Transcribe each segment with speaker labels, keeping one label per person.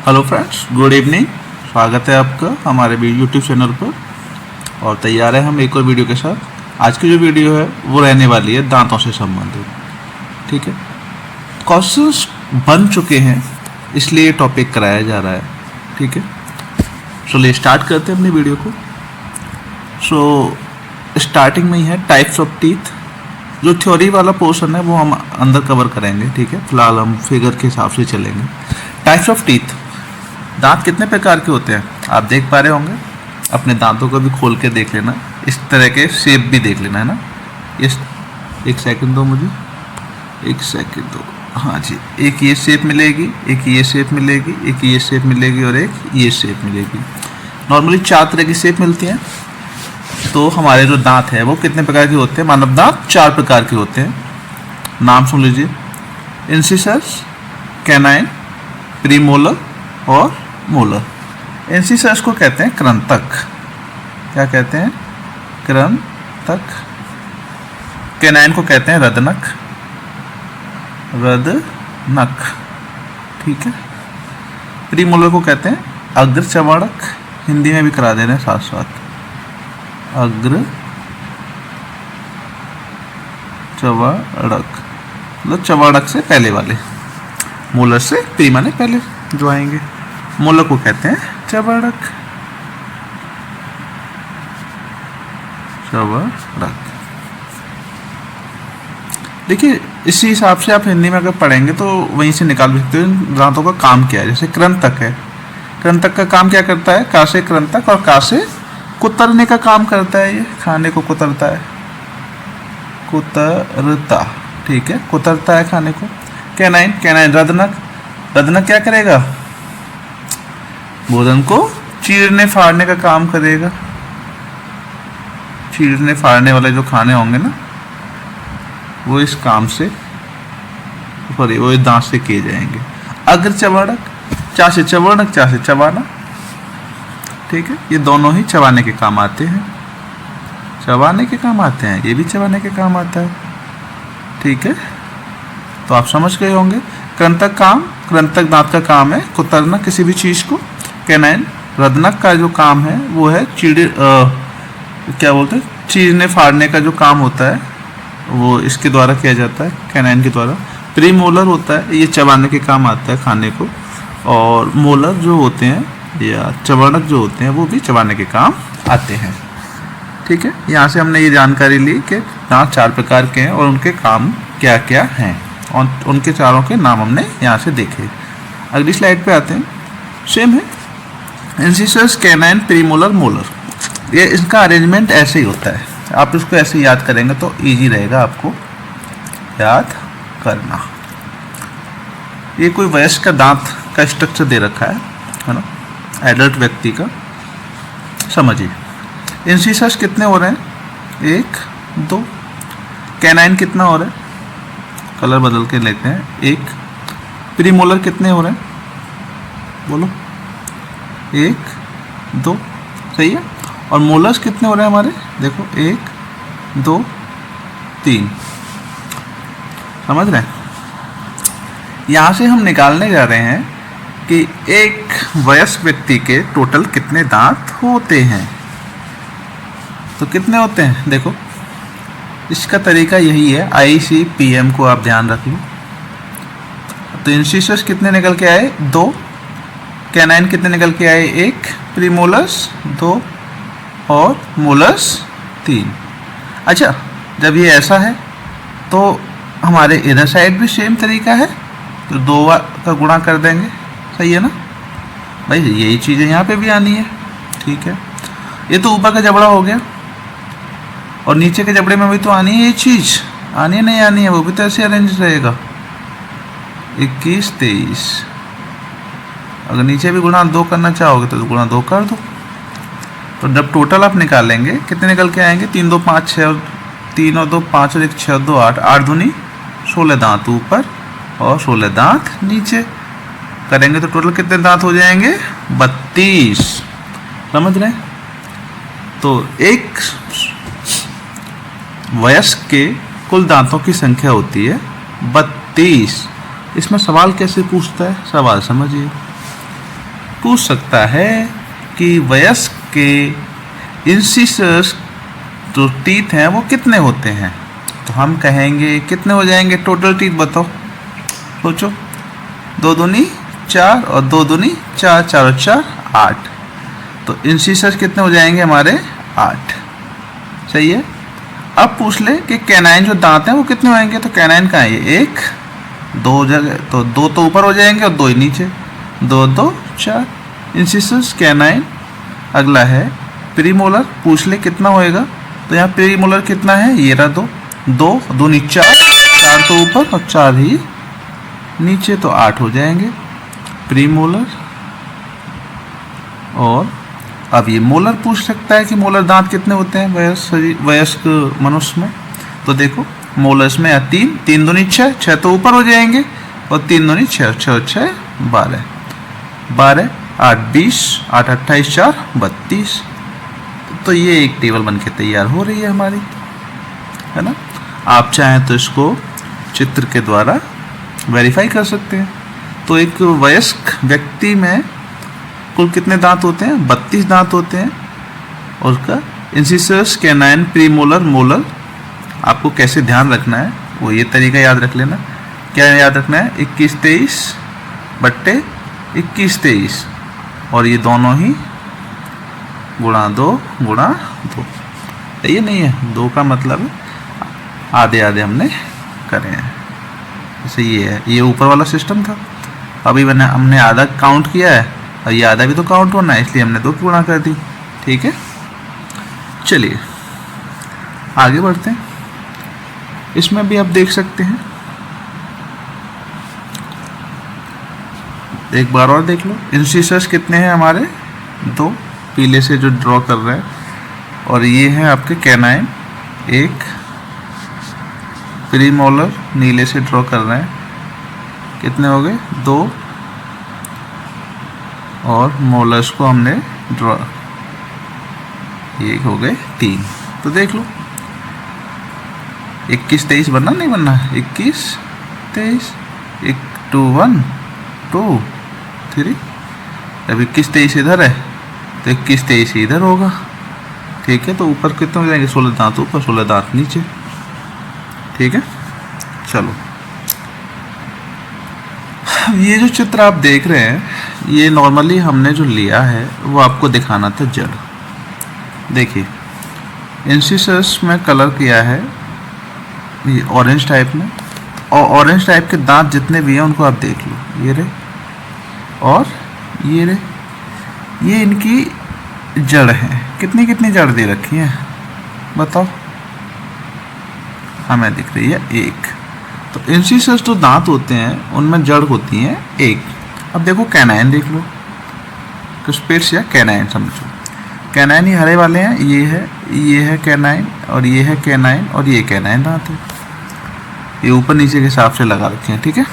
Speaker 1: Hello friends, good evening. स्वागत है आपका हमारे यूट्यूब चैनल पर। और तैयार है हम एक और वीडियो के साथ। आज की जो वीडियो है वो रहने वाली है दांतों से संबंधित। ठीक है, क्वेश्चंस बन चुके हैं इसलिए टॉपिक कराया जा रहा है। ठीक है, चलिए स्टार्ट करते हैं अपनी वीडियो को। स्टार्टिंग में ही है टाइप्स ऑफ टीथ। जो थ्योरी वाला पोर्शन है वो हम अंदर कवर करेंगे। ठीक है, फिलहाल हम फिगर के हिसाब से चलेंगे। टाइप्स ऑफ टीथ, दांत कितने प्रकार के होते हैं आप देख पा रहे होंगे। अपने दांतों को भी खोल के देख लेना, इस तरह के शेप भी देख लेना, है ना। इस एक सेकंड दो मुझे, एक सेकंड दो। हाँ जी, एक ये शेप मिलेगी, एक ये शेप मिलेगी, एक ये शेप मिलेगी और एक ये शेप मिलेगी। नॉर्मली 4 तरह की शेप मिलती हैं। तो हमारे जो दांत है वो कितने प्रकार के होते हैं? मानव दांत 4 प्रकार के होते हैं। नाम सुन लीजिए: इंसिसर्स, कैनाइन, प्रीमोलर और मोलर। इंसिसर्स को कहते हैं कृंतक। क्या कहते हैं? कृंतक। कैनाइन को कहते हैं रदनक। रदनक, ठीक है। प्रीमोलर को कहते हैं अग्र चवाड़क। हिंदी में भी करा दे रहे हैं साथ साथ, अग्र चवाड़क, मतलब चवाड़क से पहले वाले। मोलर से प्री माने पहले जो आएंगे। मोलर को कहते हैं चवाड़क। चवाड़क, देखिए इसी हिसाब से आप हिंदी में अगर पढ़ेंगे तो वहीं से निकाल भी सकते हो दांतों का काम क्या है। जैसे कृंतक है, कृंतक का काम क्या करता है? का से कृंतक और का से कुतरने का काम करता है। ये खाने को कुतरता है, कुतरता, ठीक है, कुतरता है खाने को। Canine, canine रदनक। रदनक क्या करेगा? भोजन को चीरने फाड़ने का काम करेगा। चीरने फाड़ने वाले जो खाने होंगे ना, वो इस काम से वो दांत से किए जाएंगे। अग्र चवाड़क, चा से चवाड़क, चा से चबाना, ठीक है। ये दोनों ही चबाने के काम आते हैं। चबाने के काम आते हैं, ये भी चबाने के काम आता है, ठीक है। तो आप समझ गए होंगे। कृंतक काम, कृंतक दांत का काम है कुतरना किसी भी चीज़ को। कैनाइन रदनक का जो काम है वो है क्या बोलते हैं, चीरने फाड़ने का जो काम होता है वो इसके द्वारा किया जाता है, कैनाइन के द्वारा। प्रीमोलर होता है, ये चबाने के काम आता है खाने को। और मोलर जो होते हैं या चवाड़क जो होते हैं वो भी चबाने के काम आते हैं, ठीक है। यहाँ से हमने ये जानकारी ली कि दांत 4 प्रकार के हैं और उनके काम क्या क्या हैं, और उनके चारों के नाम हमने यहाँ से देखे। अगली स्लाइड पे आते हैं। सेम है, इंसिसर्स, कैनाइन, प्रीमोलर, मोलर। ये इसका अरेंजमेंट ऐसे ही होता है। आप इसको ऐसे याद करेंगे तो इजी रहेगा आपको याद करना। ये कोई वयस्क का दांत का स्ट्रक्चर दे रखा है ना, एडल्ट व्यक्ति का। समझिए, इंसिसर्स कितने हो रहे हैं? 1 2। कैनाइन कितना हो रहा है? कलर बदल के लेते हैं, 1। प्रीमोलर कितने हो रहे हैं? बोलो, 1 2, सही है। और मोलर्स कितने हो रहे हैं हमारे? देखो, 1 2 3। समझ रहे हैं? यहाँ से हम निकालने जा रहे हैं कि एक वयस्क व्यक्ति के टोटल कितने दांत होते हैं। तो कितने होते हैं? देखो, इसका तरीका यही है, ICPM को आप ध्यान रख लो। तो इंसिसर्स कितने निकल के आए? 2। कैनाइन कितने निकल के आए? 1। प्रीमोलर्स 2 और मोलर्स 3। अच्छा, जब ये ऐसा है तो हमारे इधर साइड भी सेम तरीका है, तो 2 का गुणा कर देंगे, सही है ना भाई। यही चीज़ें यहाँ पे भी आनी है, ठीक है। ये तो ऊपर का जबड़ा हो गया और नीचे के जबड़े में भी तो आनी है ये चीज़। आनी है नहीं आनी है, वो भी तो ऐसे अरेंज रहेगा। 21 23। अगर नीचे भी गुणा 2 करना चाहोगे तो गुणा 2 कर दो। तो जब टोटल आप निकालेंगे कितने निकल के आएंगे? 3 2 5 6 और 3 और 2 5 और 1 6 और 2 8। 8 दूनी 16 दांत ऊपर और 16 दांत नीचे करेंगे तो टोटल कितने दांत हो जाएंगे? 32। समझ रहे हैं? तो एक वयस्क के कुल दांतों की संख्या होती है 32। इसमें सवाल कैसे पूछता है? सवाल समझिए, पूछ सकता है कि वयस्क के इंसिसर्स जो टीथ हैं वो कितने होते हैं, तो हम कहेंगे कितने हो जाएंगे टोटल टीथ, बताओ, सोचो। 2 दूनी 4 और 2 दूनी 4, 4 और 4 8, तो इंसिसर्स कितने हो जाएंगे हमारे 8। सही है। अब पूछ ले कि कैनाइन जो दांत हैं वो कितने होंगे, तो कैनाइन कहाँ है, 1 2 जगह, तो 2 तो ऊपर हो जाएंगे और 2 ही नीचे, 2 2 4 इंसिसर्स कैनाइन। अगला है प्रीमोलर, पूछ ले कितना होएगा, तो यहाँ प्रीमोलर कितना है, ये रहा 2 2 दूनी 4, 4 तो ऊपर और 4 ही नीचे, तो 8 हो जाएंगे प्रीमोलर। और अब ये मोलर पूछ सकता है कि मोलर दांत कितने होते हैं वयस्क मनुष्य में, तो देखो मोलर्स में 3 3 दूनी 6, 6 तो ऊपर हो जाएंगे और 3 दूनी 6, 6 6 12 12 8 20 8 28 4 32। तो ये एक टेबल बन के तैयार हो रही है हमारी, है ना। आप चाहें तो इसको चित्र के द्वारा वेरीफाई कर सकते हैं। तो एक वयस्क व्यक्ति में कुल कितने दांत होते हैं, 32 दांत होते हैं। और उसका इंसिसर्स कैनाइन प्रीमोलर मोलर आपको कैसे ध्यान रखना है वो ये तरीका याद रख लेना। क्या याद रखना है, 21 23 बट्टे 21 23, और ये दोनों ही गुणा 2 गुणा 2। ये नहीं है 2 का मतलब आधे आधे हमने करे हैं, जैसे ये है, ये ऊपर वाला सिस्टम था, अभी हमने आधा काउंट किया है और ये आधा भी तो काउंट होना है, इसलिए हमने 2 गुणा कर दी। ठीक है, चलिए आगे बढ़ते हैं। इसमें भी आप देख सकते हैं, एक बार और देख लो। इंसिसर्स कितने हैं हमारे, 2 पीले से जो ड्रॉ कर रहे हैं, और ये है आपके कैनाइन, 1 प्रीमोलर नीले से ड्रॉ कर रहे हैं, कितने हो गए 2, और मोलर्स को हमने ड्रॉ, ये हो गए 3। तो देख लो 21 23 बनना नहीं बनना, 21 23 1 2 1 2 3, अब 21 23 इधर है तो 21 23 इधर होगा। ठीक है, तो ऊपर कितने हो जाएंगे, 16 दांत ऊपर 16 दांत नीचे। ठीक है, चलो ये जो चित्र आप देख रहे हैं, ये नॉर्मली हमने जो लिया है वो आपको दिखाना था जड़। देखिए इंसिसर्स में कलर किया है ये ऑरेंज टाइप में, और ऑरेंज टाइप के दांत जितने भी हैं उनको आप देख लो, ये रहे और ये रहे, ये इनकी जड़ है। कितनी कितनी जड़ दे रखी है बताओ, हमें दिख रही है 1। तो इंसिसर्स जो दांत होते हैं उनमें जड़ होती है 1। अब देखो कैनाइन देख लो, क्रिस्पेट्स या कैनाइन समझो, कैनाइन ही हरे वाले हैं, ये है कैनाइन और ये है कैनाइन और ये कैनाइन दांत है। ये ऊपर नीचे के हिसाब से लगा रखे हैं। ठीक है,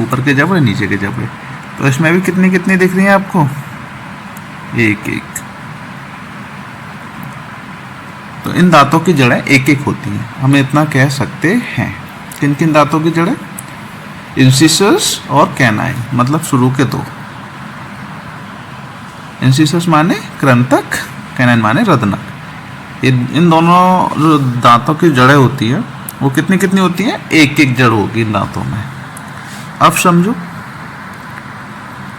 Speaker 1: ऊपर के जबड़े नीचे के जबड़े, तो इसमें भी कितनी कितनी दिख रही हैं आपको, 1 1। तो इन दांतों की जड़ें 1 1 होती हैं, हम इतना कह सकते हैं। किन किन दांतों की जड़ें, इंसिसर्स और कैनाइन, मतलब शुरू के 2। इंसिसर्स माने कृंतक, कैनाइन माने रदनक। इन दोनों जो दांतों की जड़ें होती है वो कितनी कितनी होती हैं, 1 1 जड़ होगी इन दांतों में। अब समझो,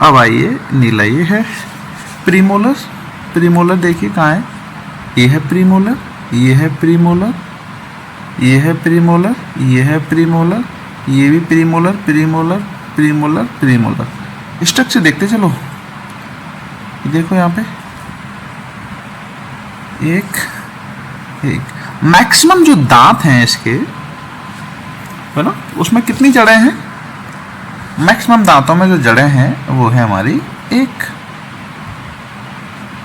Speaker 1: अब आइए नीला, ये है प्रीमोलर। प्रीमोलर देखिए कहाँ है, ये है प्रीमोलर, ये है प्रीमोलर, ये है प्रीमोलर, ये है प्रीमोलर, ये भी premolar premolar premolar premolar. Structure देखते चलो, देखो यहाँ पे 1 1। मैक्सिमम जो दांत हैं इसके, है ना, उसमें कितनी जड़ें हैं, मैक्सिमम दांतों में जो जड़ें हैं वो है हमारी 1,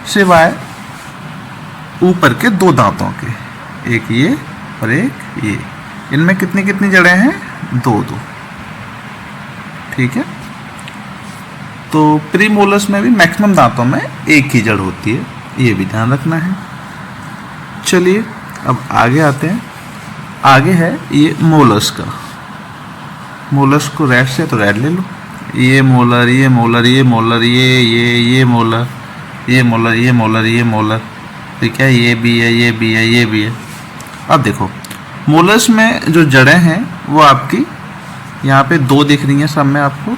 Speaker 1: सिवाय ऊपर के 2 दांतों के, एक ये और एक ये। इनमें कितनी कितनी जड़ें हैं, 2 2। ठीक है, तो प्रीमोलर्स में भी मैक्सिमम दांतों में 1 ही जड़ होती है, ये भी ध्यान रखना है। चलिए अब आगे आते हैं। आगे है ये मोलर्स का। मोलर्स को रेड से तो रेड ले लो, ये मोलर, ये मोलर, ये मोलर, ये मोलर, ये मोलर, ये मोलर, ये मोलर, ठीक है, ये भी है, ये भी है, ये भी है। अब देखो मोलर्स में जो जड़ें हैं वो आपकी यहाँ पे 2 दिख रही हैं सब में आपको,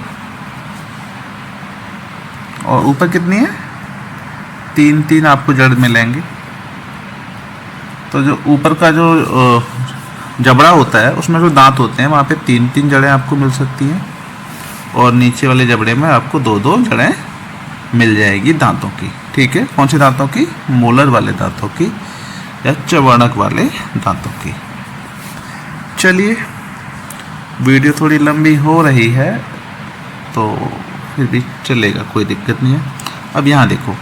Speaker 1: और ऊपर कितनी है, 3 आपको जड़ मिलेंगे। तो जो ऊपर का जो जबड़ा होता है उसमें जो दांत होते हैं वहाँ पे 3 जड़ें आपको मिल सकती हैं, और नीचे वाले जबड़े में आपको 2 जड़ें मिल जाएगी दांतों की, ठीक है। कौन से दांतों की, मोलर वाले दांतों की या चवर्णक वाले दांतों की। चलिए वीडियो थोड़ी लंबी हो रही है तो फिर भी चलेगा, कोई दिक्कत नहीं है। अब यहाँ देखो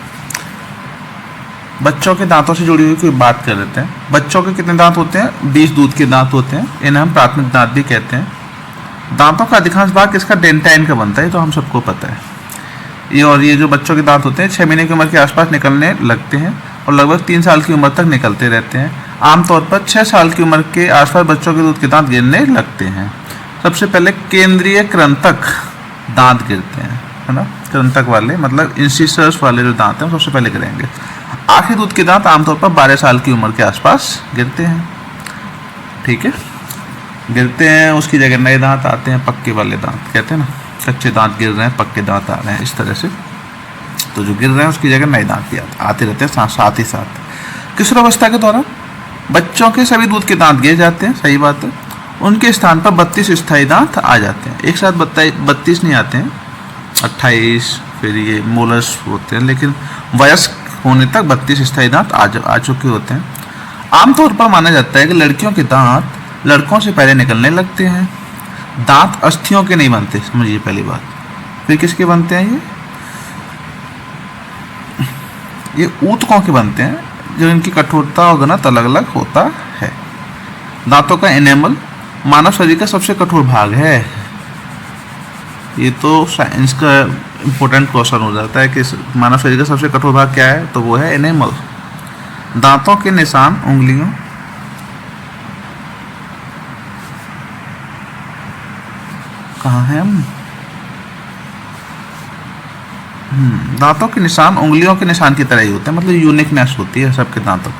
Speaker 1: बच्चों के दांतों से जुड़ी हुई कोई बात कर लेते हैं। बच्चों के कितने दांत होते हैं, 20 दूध के दांत होते हैं, इन्हें हम प्राथमिक दांत भी कहते हैं। दांतों का अधिकांश भाग किसका, डेंटाइन का बनता है, तो हम सबको पता है ये। और ये जो बच्चों के दांत होते हैं 6 महीने की उम्र के आसपास निकलने लगते हैं और लगभग 3 साल की उम्र तक निकलते रहते हैं। आमतौर पर 6 साल की उम्र के आसपास बच्चों के दूध के दांत गिरने लगते हैं। सबसे पहले केंद्रीय कृंतक दांत गिरते हैं, है ना, कृंतक वाले मतलब इंसिसर्स वाले जो दांत हैं सबसे पहले गिरेंगे। आखिरी दूध के दांत आमतौर पर 12 साल की उम्र के आसपास गिरते हैं, ठीक है, गिरते हैं। उसकी जगह नए दांत आते हैं, पक्के वाले दांत कहते हैं ना, कच्चे दांत गिर रहे हैं, पक्के दांत आ रहे हैं, इस तरह से। तो जो गिर रहे हैं उसकी जगह नए दांत भी आते रहते हैं साथ ही साथ। किशोरावस्था के दौरान बच्चों के सभी दूध के दांत गिर जाते हैं, सही बात है। उनके स्थान पर 32 स्थायी दांत आ जाते हैं। एक साथ 32 नहीं आते हैं, 28 फिर ये मोलर्स होते हैं, लेकिन वयस्क होने तक 32 स्थायी दांत आ चुके होते हैं। आमतौर पर माना जाता है कि लड़कियों के दांत लड़कों से पहले निकलने लगते हैं। दांत अस्थियों के नहीं बनते, समझिए पहली बात। फिर किसके बनते हैं, ये ऊतकों के बनते हैं, जो इनकी कठोरता और घनत्व अलग अलग होता है। दांतों का एनेमल मानव शरीर का सबसे कठोर भाग है। ये तो साइंस का इम्पोर्टेंट क्वेश्चन हो जाता है कि मानव शरीर का सबसे कठोर भाग क्या है, तो वो है एनेमल। दांतों के निशान उंगलियों कहाँ है हम, दांतों के निशान उंगलियों के निशान की तरह ही होते हैं, मतलब यूनिकनेस होती है सबके दांतों,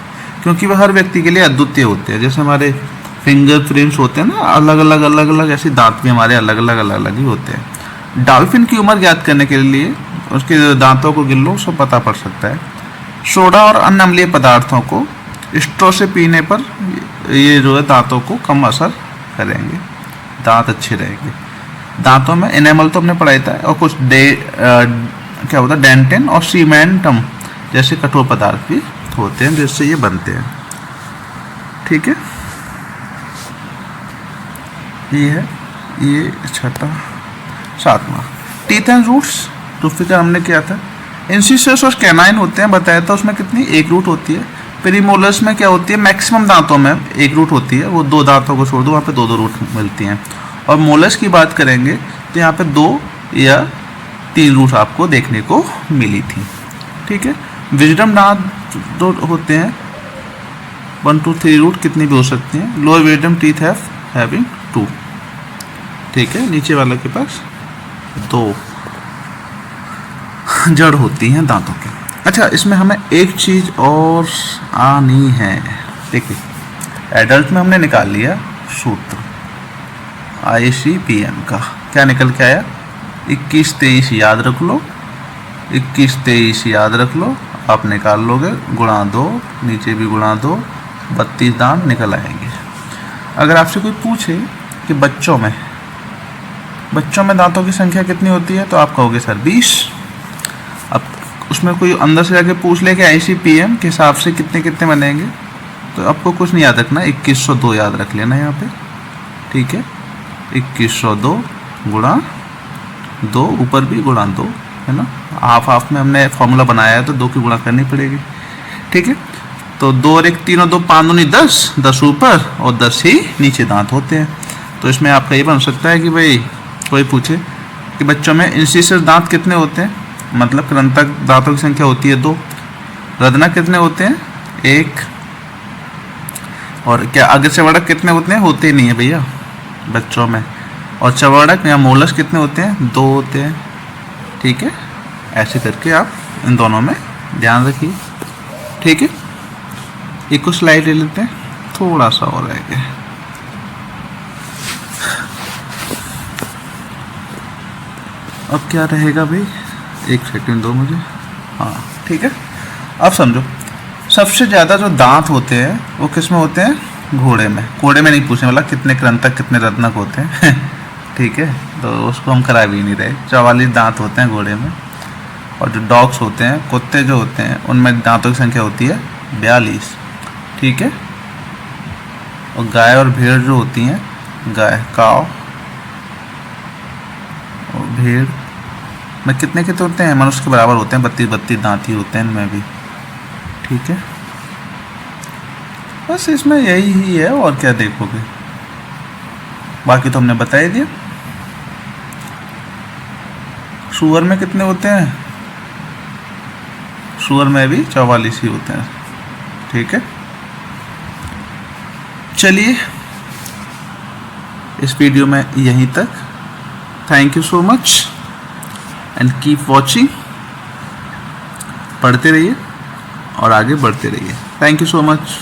Speaker 1: क्योंकि वह हर व्यक्ति के लिए अद्वितीय होते हैं। जैसे हमारे फिंगरप्रिंट्स होते हैं ना, अलग अलग ऐसे दांत भी हमारे अलग अलग ही होते हैं। डॉल्फिन की उम्र ज्ञात करने के लिए उसके दांतों को गिन लो, सब पता पड़ सकता है। सोडा और अन्य अम्लीय पदार्थों को स्ट्रॉ से पीने पर ये जो है दांतों को कम असर करेंगे, दांत अच्छे रहेंगे। दांतों में एनेमल तो हमने पढ़ाई था, और कुछ क्या होता है, डेंटिन और सीमेंटम जैसे कठोर पदार्थ भी होते हैं जिससे ये बनते हैं, ठीक है। ये है ये छठा। 7वां टीथ एंड रूट्स, तो फिक्र हमने किया था। इंसिसर्स और कैनाइन होते हैं, बताया था उसमें कितनी, 1 रूट होती है। प्रीमोलर्स में क्या होती है, मैक्सिमम दांतों में 1 रूट होती है, वो 2 दांतों को छोड़ दो, वहाँ पे 2 रूट मिलती हैं। और मोलर्स की बात करेंगे तो यहाँ पे 2 या 3 रूट आपको देखने को मिली थी, ठीक है। विजडम दांत जो होते हैं 1 2 3 रूट कितनी भी हो सकती हैं। लोअर विजडम टीथ हैविंग 2, ठीक है, नीचे वाले के पास 2 जड़ होती हैं दांतों की। अच्छा, इसमें हमें एक चीज और आनी है, देखिए एडल्ट में हमने निकाल लिया सूत्र ICPM का, क्या निकल के आया, 21 23 याद रख लो, 21 23 याद रख लो, आप निकाल लोगे, गुणा 2, नीचे भी गुणा 2, 32 दांत निकल आएंगे। अगर आपसे कोई पूछे कि बच्चों में दांतों की संख्या कितनी होती है, तो आप कहोगे सर 20। अब उसमें कोई अंदर से जाके पूछ ले कि ICPM के हिसाब से कितने कितने बनेंगे, तो आपको कुछ नहीं याद रखना, 2102 याद रख लेना यहाँ पे, ठीक है। 2102 गुणा 2, ऊपर भी गुणा 2, है ना, हाफ में हमने फॉर्मूला बनाया है तो 2 की गुणा करनी पड़ेगी, ठीक है। तो 2 और 1 3 और 2 5 दूनी 10 ऊपर और 10 ही नीचे दांत होते हैं। तो इसमें आपका ये बन सकता है कि भाई कोई पूछे कि बच्चों में इंसिसर दांत कितने होते हैं, मतलब कृंतक दांतों की संख्या होती है 2, रदना कितने होते हैं 1, और क्या आगे से बढ़क कितने होते हैं, होते नहीं है भैया बच्चों में, और चबाड़क या मोलस कितने होते हैं? 2 होते हैं। ठीक है, ऐसे करके आप इन दोनों में ध्यान रखिए। ठीक है, एक को स्लाइड ले लेते हैं, थोड़ा सा और रह गया। अब क्या रहेगा भाई, 1 सेकंड दो मुझे। हाँ ठीक है, अब समझो सबसे ज़्यादा जो दांत होते हैं वो किस में होते हैं? घोड़े में। घोड़े में नहीं पूछने वाला कितने कृंतक कितने रत्नक होते हैं ठीक है, तो उसको हम करा भी नहीं रहे। 44 दांत होते हैं घोड़े में। और जो डॉग्स होते हैं, कुत्ते जो होते हैं, उनमें दांतों की संख्या होती है 42। ठीक है, और गाय और भेड़ जो होती हैं, गाय काव और भेड़ में कितने कितने होते हैं? मनुष्य के बराबर होते हैं, 32 दांत ही होते हैं इनमें भी। ठीक है, बस इसमें यही ही है, और क्या देखोगे, बाकी तो हमने बता ही दिया। सुअर में कितने होते हैं? सुअर में भी 44 ही होते हैं। ठीक है, चलिए इस वीडियो में यहीं तक। Thank you so much and keep watching. पढ़ते रहिए और आगे बढ़ते रहिए। Thank you so much.